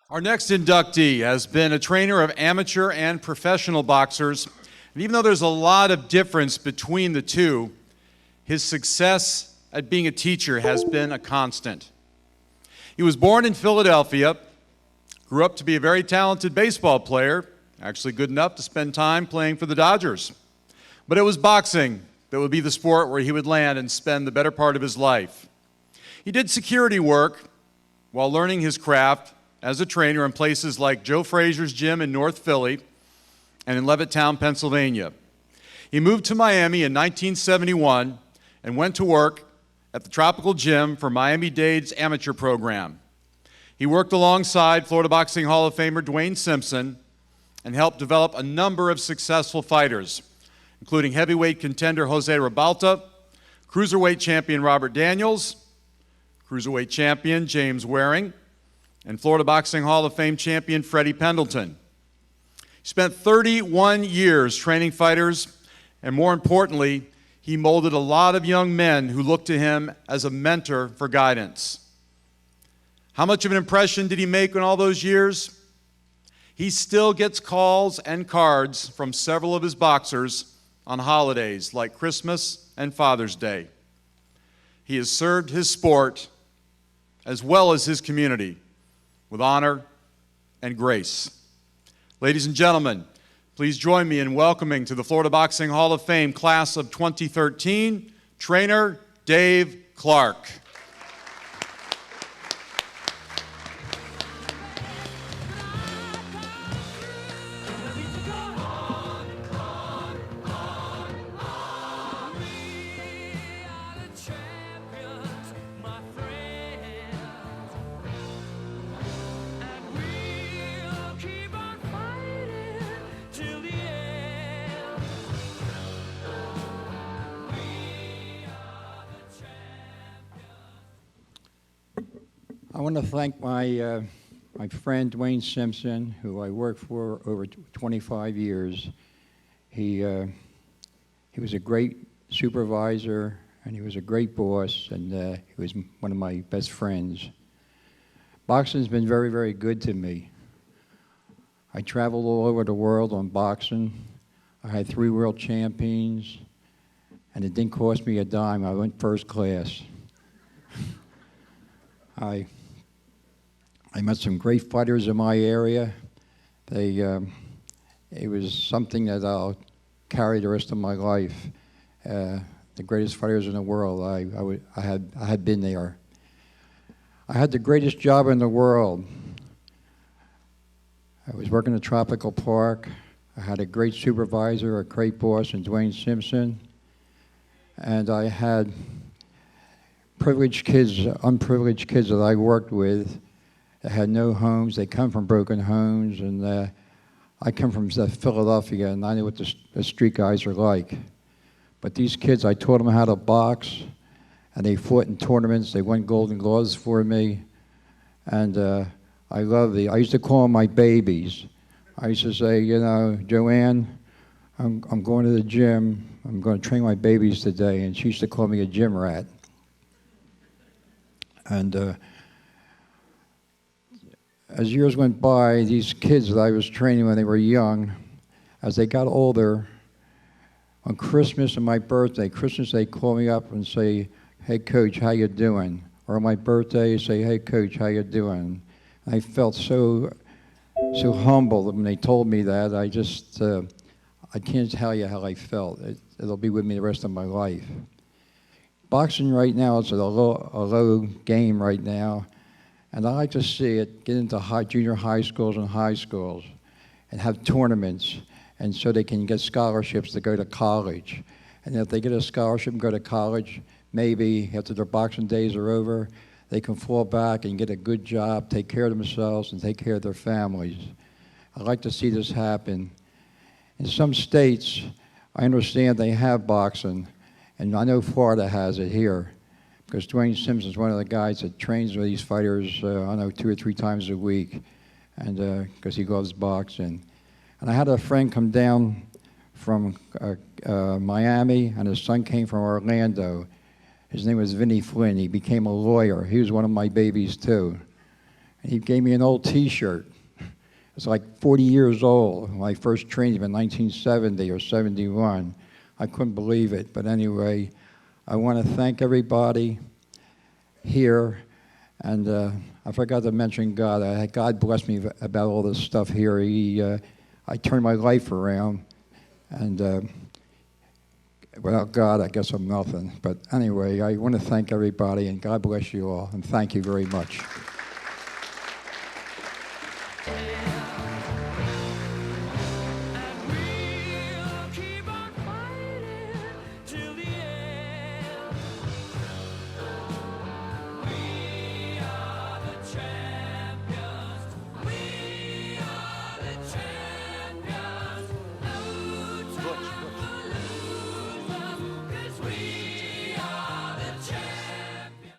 Our next inductee has been a trainer of amateur and professional boxers, and even though there's a lot of difference between the two, his success at being a teacher has been a constant. He was born in Philadelphia, grew up to be a very talented baseball player, actually good enough to spend time playing for the Dodgers. But it was boxing that would be the sport where he would land and spend the better part of his life. He did security work while learning his craft as a trainer in places like Joe Frazier's gym in North Philly and in Levittown, Pennsylvania. He moved to Miami in 1971 and went to work at the Tropical Gym for Miami-Dade's amateur program. He worked alongside Florida Boxing Hall of Famer Dwayne Simpson and helped develop a number of successful fighters, including heavyweight contender Jose Ribalta, cruiserweight champion Robert Daniels, cruiserweight champion James Waring, and Florida Boxing Hall of Fame champion Freddie Pendleton. He spent 31 years training fighters, and more importantly, he molded a lot of young men who looked to him as a mentor for guidance. How much of an impression did he make in all those years? He still gets calls and cards from several of his boxers on holidays like Christmas and Father's Day. He has served his sport as well as his community with honor and grace. Ladies and gentlemen, please join me in welcoming to the Florida Boxing Hall of Fame class of 2013, trainer Dave Clark. I want to thank my friend Dwayne Simpson, who I worked for over 25 years. He was a great supervisor, and he was a great boss, and he was one of my best friends. Boxing's been very, very good to me. I traveled all over the world on boxing. I had 3 world champions, and it didn't cost me a dime. I went first class. I met some great fighters in my area. It was something that I'll carry the rest of my life. The greatest fighters in the world, I had been there. I had the greatest job in the world. I was working at Tropical Park. I had a great supervisor, a great boss in Dwayne Simpson. And I had privileged kids, unprivileged kids that I worked with that had no homes. They come from broken homes, and I come from Philadelphia, and I know what the street guys are like. But these kids, I taught them how to box, and they fought in tournaments. They won golden gloves for me, and I used to call them my babies. I used to say, you know, Joanne, I'm going to the gym. I'm going to train my babies today, and she used to call me a gym rat. And as years went by, these kids that I was training when they were young, as they got older, on Christmas and my birthday, Christmas they call me up and say, "Hey coach, how you doing?" Or on my birthday, they say, "Hey coach, how you doing?" And I felt so humbled when they told me that. I can't tell you how I felt. It'll be with me the rest of my life. Boxing right now is a low game right now, and I like to see it get into junior high schools and high schools and have tournaments, and so they can get scholarships to go to college. And if they get a scholarship and go to college, maybe after their boxing days are over, they can fall back and get a good job, take care of themselves, and take care of their families. I'd like to see this happen. In some states, I understand they have boxing, and I know Florida has it here, because Dwayne Simpson is one of the guys that trains with these fighters, I don't know, 2 or 3 times a week, and because he loves boxing. And I had a friend come down from Miami, and his son came from Orlando. His name was Vinnie Flynn. He became a lawyer. He was one of my babies, too. And he gave me an old T-shirt. It's like 40 years old. When I first trained him in 1970 or 71. I couldn't believe it. But anyway, I want to thank everybody here. And I forgot to mention God. God blessed me about all this stuff here. I turned my life around. And without God, I guess I'm nothing. But anyway, I want to thank everybody. And God bless you all. And thank you very much.